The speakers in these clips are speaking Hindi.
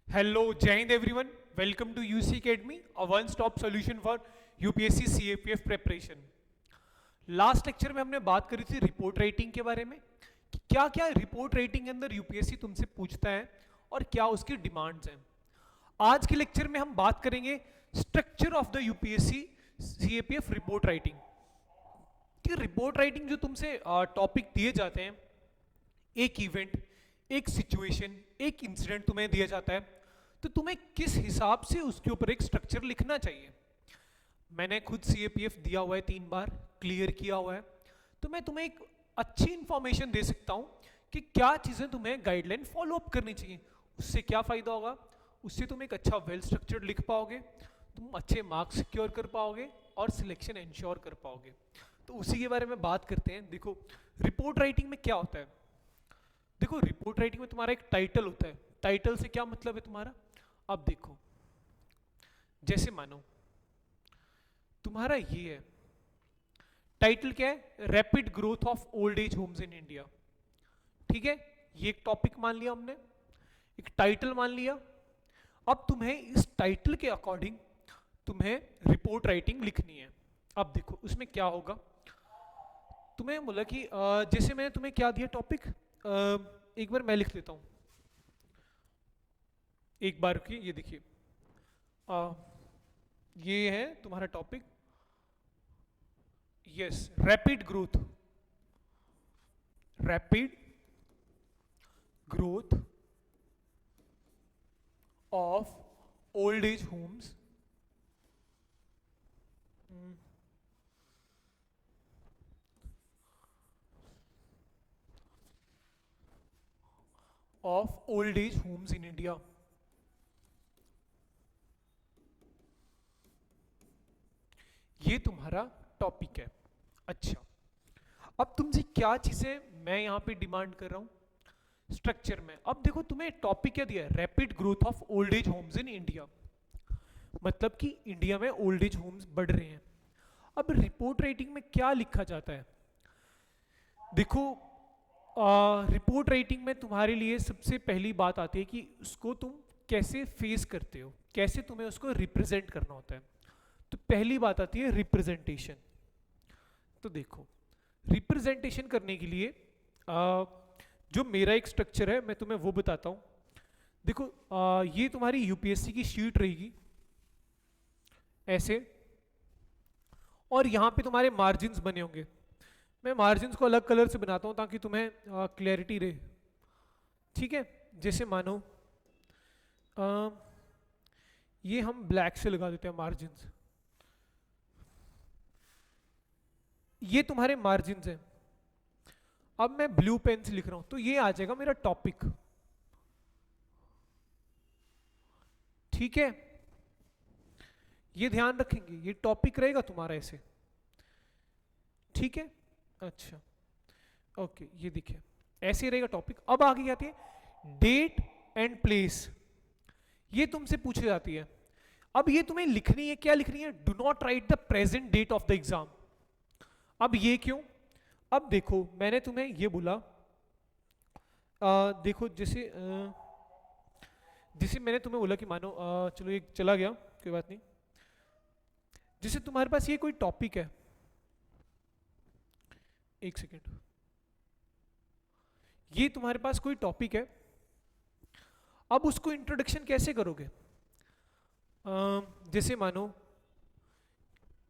Hello, Jai Hind everyone. Welcome to UC Academy, a one-stop solution for UPSC CAPF preparation. Last lecture में हमने बात करी थी रिपोर्ट राइटिंग के बारे में कि क्या क्या रिपोर्ट राइटिंग के अंदर यूपीएससी तुमसे पूछता है और क्या उसकी डिमांड्स हैं। आज के लेक्चर में हम बात करेंगे structure of the UPSC CAPF report writing. कि रिपोर्ट राइटिंग जो तुमसे टॉपिक दिए जाते हैं, एक इवेंट, एक सिचुएशन, एक इंसिडेंट तुम्हें दिया जाता है, तो तुम्हें किस हिसाब से उसके ऊपर एक स्ट्रक्चर लिखना चाहिए। मैंने खुद सीएपीएफ दिया हुआ है, 3 बार क्लियर किया हुआ है, तो मैं तुम्हें एक अच्छी इंफॉर्मेशन दे सकता हूं कि क्या चीजें तुम्हें गाइडलाइन फॉलो अप करनी चाहिए। उससे क्या फायदा होगा, उससे तुम एक अच्छा वेल स्ट्रक्चर्ड लिख पाओगे, तुम अच्छे मार्क्स सिक्योर कर पाओगे और सिलेक्शन इंश्योर कर पाओगे। तो उसी के बारे में बात करते हैं। देखो रिपोर्ट राइटिंग में क्या होता है। देखो रिपोर्ट राइटिंग में तुम्हारा एक टाइटल होता है। टाइटल से क्या मतलब है तुम्हारा। अब देखो, जैसे मानो तुम्हारा ये है, टाइटल क्या है, rapid growth of old age homes in India. ठीक है, ये एक टॉपिक मान लिया हमने, एक टाइटल मान लिया। अब तुम्हें इस टाइटल के अकॉर्डिंग तुम्हें रिपोर्ट राइटिंग लिखनी है। अब देखो उसमें क्या होगा, तुम्हें बोला कि जैसे मैंने तुम्हें क्या दिया टॉपिक, एक बार मैं लिख लेता हूं, एक बार की ये देखिए, ये है तुम्हारा topic. Yes, rapid growth, rapid growth of old age homes of old age homes in India. ये तुम्हारा टॉपिक है। अच्छा, अब तुमसे क्या चीजें मैं यहां पे डिमांड कर रहा हूं स्ट्रक्चर में। अब देखो तुम्हें टॉपिक क्या दिया है, rapid growth of old age homes in India, मतलब कि इंडिया में ओल्ड एज होम्स बढ़ रहे हैं। अब रिपोर्ट राइटिंग में क्या लिखा जाता है। देखो रिपोर्ट राइटिंग में तुम्हारे लिए सबसे पहली बात आती है कि उसको तुम कैसे फेस करते हो, कैसे तुम्हें उसको रिप्रेजेंट करना होता है। तो पहली बात आती है रिप्रेजेंटेशन। तो देखो रिप्रेजेंटेशन करने के लिए जो मेरा एक स्ट्रक्चर है मैं तुम्हें वो बताता हूं। देखो ये तुम्हारी यूपीएससी की शीट रहेगी ऐसे, और यहां पे तुम्हारे मार्जिन्स बने होंगे। मैं मार्जिन्स को अलग कलर से बनाता हूं ताकि तुम्हें क्लैरिटी रहे। ठीक है, जैसे मानो ये हम ब्लैक से लगा देते हैं मार्जिन्स, ये तुम्हारे मार्जिन्स हैं। अब मैं ब्लू पेन से लिख रहा हूं तो ये आ जाएगा मेरा टॉपिक। ठीक है, ये ध्यान रखेंगे, ये टॉपिक रहेगा तुम्हारा ऐसे। ठीक है, अच्छा ओके, ये देखिए ऐसे रहेगा टॉपिक। अब आगे क्या आती है, डेट एंड प्लेस, ये तुमसे पूछी जाती है। अब ये तुम्हें लिखनी है, क्या लिखनी है, do not write the present date of the exam. अब ये क्यों, अब देखो मैंने तुम्हें ये बोला, देखो जैसे जैसे मैंने तुम्हें बोला कि मानो चलो ये चला गया, कोई बात नहीं। जैसे तुम्हारे पास ये कोई टॉपिक है, एक सेकेंड, ये तुम्हारे पास कोई टॉपिक है। अब उसको इंट्रोडक्शन कैसे करोगे, जैसे मानो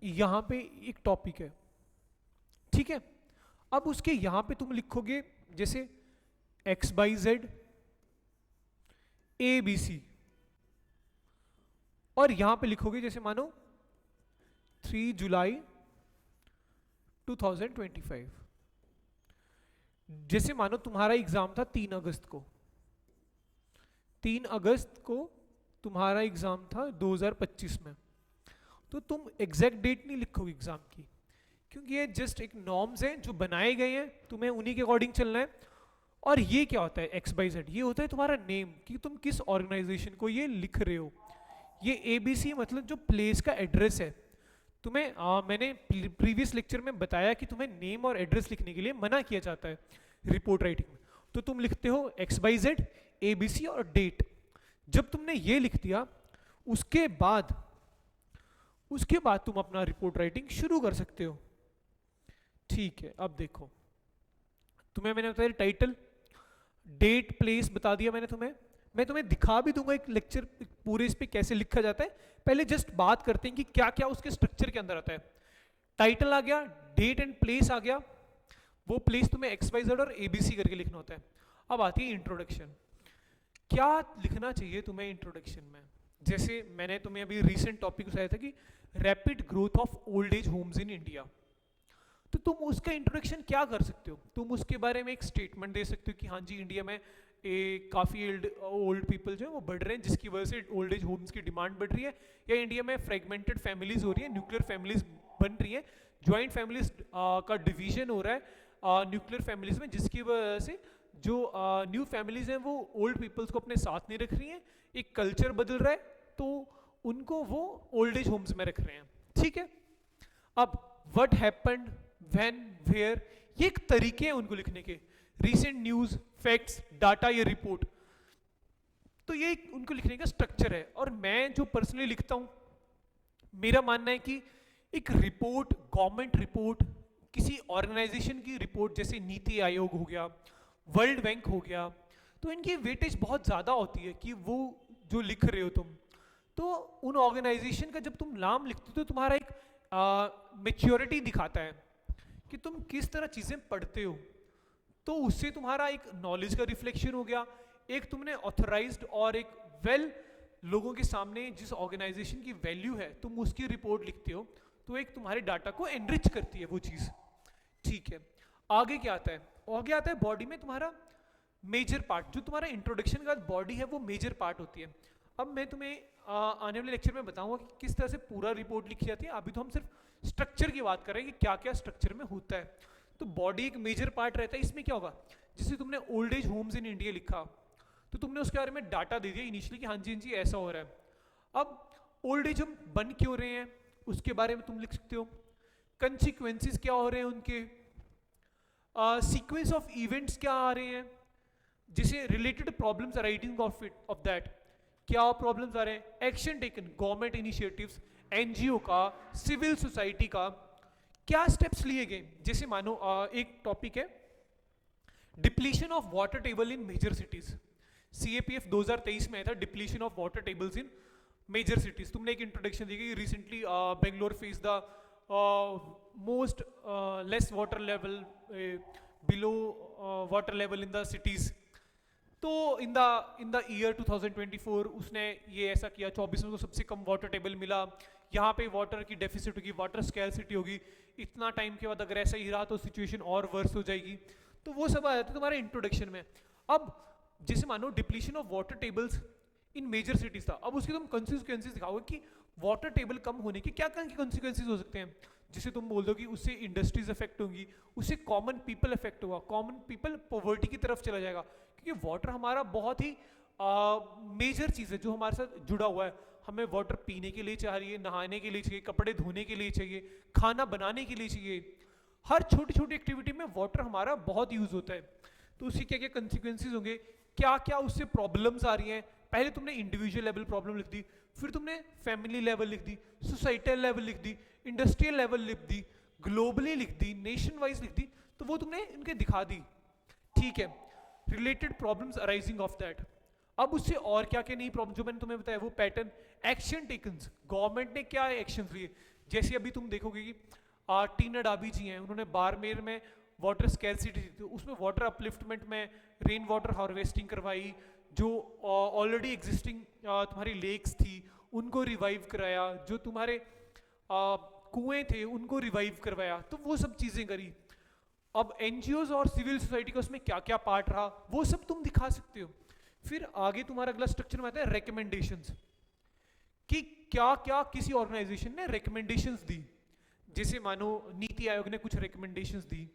यहां पे एक टॉपिक है, ठीक है। अब उसके यहां पे तुम लिखोगे जैसे X Y Z A B C, और यहां पे लिखोगे जैसे मानो 3 जुलाई 2025। जैसे मानो तुम्हारा एग्जाम था 3 अगस्त को, 3 अगस्त को तुम्हारा एग्जाम था 2025 में, तो तुम एग्जैक्ट डेट नहीं लिखोगे एग्जाम की, क्योंकि ये जस्ट एक नॉर्म्स हैं जो बनाए गए हैं, तुम्हें उन्हीं के अकॉर्डिंग चलना है। और ये क्या होता है, एक्स बाई जेड, ये होता है तुम्हारा नेम कि तुम किस ऑर्गेनाइजेशन को ये लिख रहे हो। ये एबीसी मतलब जो प्लेस का एड्रेस है। तुम्हें मैंने प्रीवियस लेक्चर में बताया कि तुम्हें नेम और एड्रेस लिखने के लिए मना किया जाता है रिपोर्ट राइटिंग में। तो तुम लिखते हो X Y Z A B C और डेट। जब तुमने ये लिख दिया, उसके बाद तुम अपना रिपोर्ट राइटिंग शुरू कर सकते हो। ठीक है, अब देखो, तुम्हें मैंने बताया टाइटल, डेट, प्लेस बता दिया मैंने तुम्हें। मैं तुम्हें दिखा भी दूंगा एक लेक्चर पूरे इस पे कैसे लिखा जाता है। पहले जस्ट बात करते हैं कि क्या क्या उसके स्ट्रक्चर के अंदर आता है। टाइटल आ गया, डेट एंड प्लेस आ गया, वो प्लेस तुम्हें XYZ और ABC करके लिखना होता है। अब आती है इंट्रोडक्शन। क्या लिखना चाहिए तुम्हें इंट्रोडक्शन में? जैसे मैंने तुम्हें अभी रिसेंट टॉपिक बताया था कि rapid growth of old age homes in India, तो तुम उसका इंट्रोडक्शन क्या कर सकते हो? तुम उसके बारे में एक स्टेटमेंट दे सकते हो कि हाँ जी, इंडिया में काफ़ी ओल्ड पीपल जो है वो बढ़ रहे हैं, जिसकी वजह से ओल्ड एज होम्स की डिमांड बढ़ रही है, या इंडिया में फ्रेगमेंटेड फैमिलीज हो रही है, न्यूक्लियर फैमिलीज बन रही है, ज्वाइंट फैमिलीज का डिवीजन हो रहा है न्यूक्लियर फैमिलीज में, जिसकी वजह से जो न्यू फैमिलीज हैं वो ओल्ड पीपल्स को अपने साथ नहीं रख रही हैं, एक कल्चर बदल रहा है, तो उनको वो ओल्ड एज होम्स में रख रहे हैं। ठीक है, अब व्हाट हैपेंड, व्हेन, वेयर, ये एक तरीके हैं उनको लिखने के। रीसेंट न्यूज, फैक्ट्स, डाटा या रिपोर्ट, तो ये उनको लिखने का स्ट्रक्चर है। और मैं जो पर्सनली लिखता हूं, मेरा मानना है कि एक रिपोर्ट, गवर्नमेंट रिपोर्ट, किसी ऑर्गेनाइजेशन की रिपोर्ट, जैसे नीति आयोग हो गया, वर्ल्ड बैंक हो गया, तो इनकी वेटेज बहुत ज़्यादा होती है कि वो जो लिख रहे हो तुम, तो उन ऑर्गेनाइजेशन का जब तुम नाम लिखते हो तो तुम्हारा एक मेच्योरिटी दिखाता है कि तुम किस तरह चीज़ें पढ़ते हो, तो उससे तुम्हारा एक नॉलेज का रिफ्लेक्शन हो गया, एक तुमने ऑथराइज्ड और एक वेल लोगों के सामने जिस ऑर्गेनाइजेशन की वैल्यू है तुम उसकी रिपोर्ट लिखते हो, तो एक तुम्हारे डाटा को एनरिच करती है वो चीज़। ठीक है, आगे क्या आता है? आगे आता है बॉडी में तुम्हारा मेजर पार्ट, जो तुम्हारा इंट्रोडक्शन का बॉडी है वो मेजर पार्ट होती है। अब मैं तुम्हें आने वाले लेक्चर में बताऊंगा कि किस तरह से पूरा रिपोर्ट लिखी जाती है। अभी तो हम सिर्फ स्ट्रक्चर की बात कर रहे हैं कि क्या क्या स्ट्रक्चर में होता है। तो बॉडी एक मेजर पार्ट रहता है, इसमें क्या होगा, जैसे तुमने old age homes in India लिखा, तो तुमने उसके बारे में डाटा दे दिया इनिशियली कि हाँ जी ऐसा हो रहा है। अब ओल्ड एज होम बन क्यों रहे हैं उसके बारे में तुम लिख सकते हो, कंसिक्वेंसेस क्या हो रहे हैं उनके, सीक्वेंस ऑफ इवेंट्स क्या आ रहे हैं, जिसे related problems arising of that, क्या प्रॉब्लम्स आ रहे हैं, action taken, government initiatives, NGO का, सिविल सोसाइटी का, क्या स्टेप्स लिए गए। जैसे मानो एक टॉपिक है depletion of water table in major cities, CAPF 2023 में आया था, depletion of water tables in major cities. तुमने एक इंट्रोडक्शन दी कि recently Bangalore face the most less water level, below water level in the cities. तो इन द ईयर 2024 उसने ये ऐसा किया, 24 में तो सबसे कम वाटर टेबल मिला, यहाँ पे वाटर की डेफिसिट होगी, वाटर स्कैरसिटी होगी, इतना टाइम के बाद अगर ऐसा ही रहा तो सिचुएशन और वर्स हो जाएगी। तो वो सब आ जाता है तुम्हारे इंट्रोडक्शन में। अब जैसे मानो depletion of water tables in major cities था, अब उसके तुम कंसिक्वेंसेस दिखाओगे कि वाटर टेबल कम होने के क्या क्या कंसिक्वेंसेस हो सकते हैं। जिसे तुम बोल दो कि उससे इंडस्ट्रीज इफेक्ट होंगी, उससे कॉमन पीपल इफेक्ट होगा, कॉमन पीपल पॉवर्टी की तरफ चला जाएगा, क्योंकि वाटर हमारा बहुत ही मेजर चीज़ है जो हमारे साथ जुड़ा हुआ है। हमें वाटर पीने के लिए चाहिए, नहाने के लिए चाहिए, कपड़े धोने के लिए चाहिए, खाना बनाने के लिए चाहिए, हर छोटी छोटी एक्टिविटी में वाटर हमारा बहुत यूज होता है। तो उसके क्या क्या कंसिक्वेंसेज होंगे, क्या क्या उससे प्रॉब्लम्स आ रही हैं। पहले तुमने इंडिविजुअल लेवल प्रॉब्लम लिख दी, फिर तुमने फैमिली लेवल लिख दी, सोसाइटल लेवल लिख दी, इंडस्ट्रियल लेवल लिख दी, ग्लोबली लिख दी, नेशन वाइज लिख दी, तो वो तुमने इनके दिखा दी। ठीक है, related problems arising of that. अब उससे और क्या क्या नई प्रॉब्लम जो मैंने तुम्हें बताया वो पैटर्न, एक्शन टेकन्स, गवर्नमेंट ने क्या एक्शन लिए। जैसे अभी तुम देखोगे कि टीना डाबी जी हैं, उन्होंने बाड़मेर में वाटर स्कैरसिटी थी तो उसमें वाटर अपलिफ्टमेंट में रेन वाटर हार्वेस्टिंग करवाई, जो ऑलरेडी एग्जिस्टिंग तुम्हारी लेक्स थी उनको रिवाइव कराया, जो तुम्हारे कुएं थे उनको रिवाइव करवाया, तो वो सब चीज़ें करी। अब एनजीओज और सिविल सोसाइटी का उसमें क्या क्या पार्ट रहा वो सब तुम दिखा सकते हो। फिर आगे तुम्हारा अगला स्ट्रक्चर में आता है रिकमेंडेशंस, कि क्या क्या किसी ऑर्गेनाइजेशन ने रिकमेंडेशंस दी। जैसे मानो नीति आयोग ने कुछ रिकमेंडेशंस दी,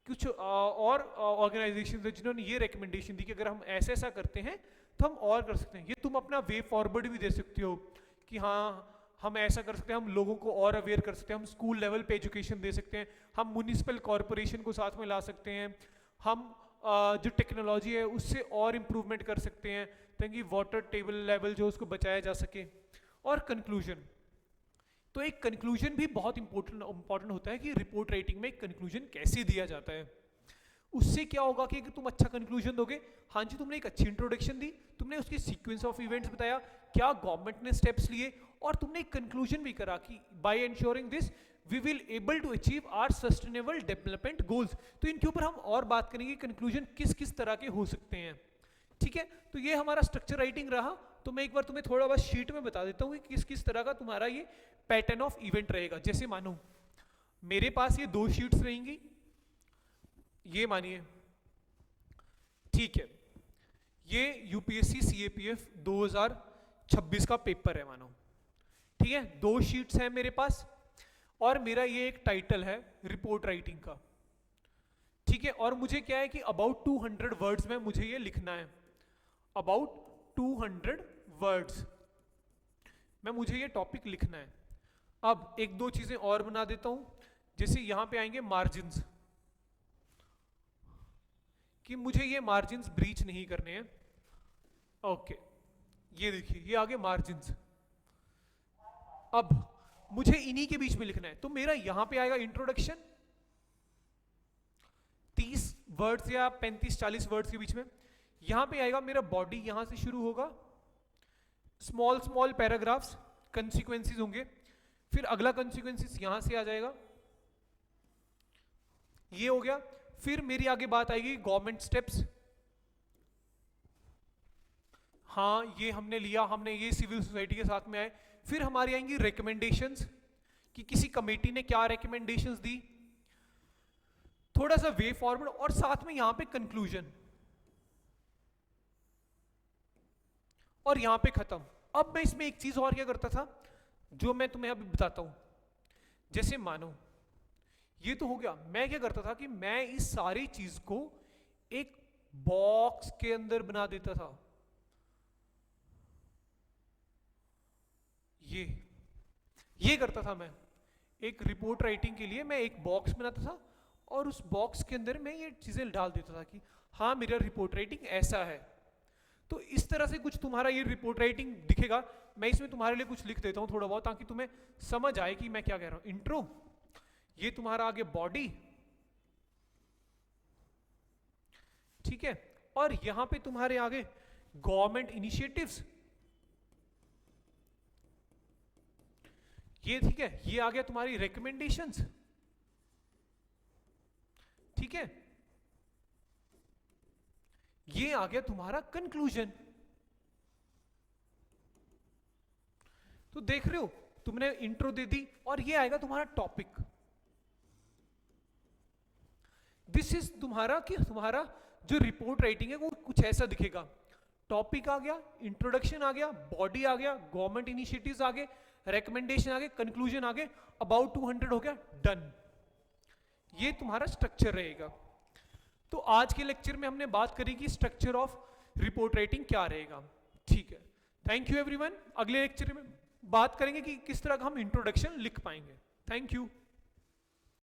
कुछ और ऑर्गेनाइजेशन है जिन्होंने ये रिकमेंडेशन दी कि अगर हम ऐसा ऐसा करते हैं तो हम और कर सकते हैं। ये तुम अपना वे फॉरवर्ड भी दे सकते हो कि हाँ हम ऐसा कर सकते हैं, हम लोगों को और अवेयर कर सकते हैं, हम स्कूल लेवल पे एजुकेशन दे सकते हैं, हम म्यूनिसिपल कॉरपोरेशन को साथ में ला सकते हैं, हम जो टेक्नोलॉजी है उससे और इम्प्रूवमेंट कर सकते हैं ताकि वाटर टेबल लेवल जो उसको बचाया जा सके। और कंक्लूजन, तो एक कंक्लूजन भी बहुत इंपॉर्टेंट होता है कि रिपोर्ट राइटिंग में एक कंक्लूजन कैसे दिया जाता है। उससे क्या होगा कि तुम अच्छा कंक्लूजन दोगे, हाँ जी तुमने एक अच्छी इंट्रोडक्शन दी, तुमने उसकी सीक्वेंस ऑफ इवेंट्स बताया, क्या गवर्नमेंट ने स्टेप्स लिए, और तुमने एक कंक्लूजन भी करा कि by ensuring this we will able to achieve our sustainable development goals. तो इनके ऊपर हम और बात करेंगे कंक्लूजन किस किस तरह के हो सकते हैं। ठीक है, तो ये हमारा स्ट्रक्चर राइटिंग रहा। तो मैं एक बार तुम्हें थोड़ा बहुत शीट में बता देता हूँ कि किस किस तरह का तुम्हारा ये पैटर्न ऑफ इवेंट रहेगा। जैसे मानो मेरे पास ये 2 शीट्स रहेंगी, ये मानिए, ठीक है, ये यूपीएससी सीएपीएफ 2026 का पेपर है मानो, ठीक है, 2 शीट्स हैं मेरे पास, और मेरा ये एक टाइटल है रिपोर्ट राइटिंग का, ठीक है, और मुझे क्या है कि अबाउट 200 वर्ड्स में मुझे ये लिखना है, अबाउट 200 वर्ड्स में मुझे ये टॉपिक लिखना है। अब एक दो चीजें और बना देता हूं, जैसे यहां पे आएंगे मार्जिन्स, कि मुझे ये मार्जिन्स ब्रीच नहीं करने हैं। ओके, ये देखिए ये आगे मार्जिन्स, अब मुझे इन्हीं के बीच में लिखना है, तो मेरा यहां पे आएगा इंट्रोडक्शन 30 वर्ड्स या 35-40 वर्ड्स के बीच में, यहां पे आएगा मेरा बॉडी, यहां से शुरू होगा, स्मॉल स्मॉल पैराग्राफ्स कंसिक्वेंसेस होंगे, फिर अगला कंसिक्वेंसेस यहां से आ जाएगा, ये हो गया, फिर मेरी आगे बात आएगी गवर्नमेंट स्टेप्स, हाँ ये हमने लिया, हमने ये सिविल सोसाइटी के साथ में आए, फिर हमारी आएंगी रिकमेंडेशंस कि किसी कमेटी ने क्या रिकमेंडेशंस दी, थोड़ा सा वे फॉरवर्ड, और साथ में यहां पे कंक्लूजन, और यहां पे खत्म। अब मैं इसमें एक चीज और क्या करता था जो मैं तुम्हें अभी बताता हूं, जैसे मानो ये तो हो गया, मैं क्या करता था कि मैं इस सारी चीज को एक बॉक्स के अंदर बना देता था, ये करता था मैं, एक रिपोर्ट राइटिंग के लिए मैं एक बॉक्स बनाता था और उस बॉक्स के अंदर मैं ये चीजें डाल देता था कि हाँ मेरा रिपोर्ट राइटिंग ऐसा है। तो इस तरह से कुछ तुम्हारा ये रिपोर्ट राइटिंग दिखेगा। मैं इसमें तुम्हारे लिए कुछ लिख देता हूं थोड़ा बहुत, ताकि तुम्हें समझ आए कि मैं क्या कह रहा हूं। इंट्रो, ये तुम्हारा आगे बॉडी, ठीक है, और यहां पे तुम्हारे आगे गवर्नमेंट इनिशिएटिव्स, ये ठीक है, ये आ गया तुम्हारी रिकमेंडेशंस, ठीक है, ये आ गया तुम्हारा कंक्लूजन। तो देख रहे हो, तुमने इंट्रो दे दी और ये आएगा तुम्हारा टॉपिक। दिस इज तुम्हारा कि तुम्हारा जो रिपोर्ट राइटिंग है वो कुछ ऐसा दिखेगा, टॉपिक आ गया, इंट्रोडक्शन आ गया, बॉडी आ गया, गवर्नमेंट इनिशिएटिव्स आ गए, रिकमेंडेशन आ गए, कंक्लूजन आ गए, अबाउट 200 हो गया, डन। ये तुम्हारा स्ट्रक्चर रहेगा। तो आज के लेक्चर में हमने बात करी कि स्ट्रक्चर ऑफ रिपोर्ट राइटिंग क्या रहेगा। ठीक है, थैंक यू एवरीवन। अगले लेक्चर में बात करेंगे कि किस तरह का हम इंट्रोडक्शन लिख पाएंगे। Thank you.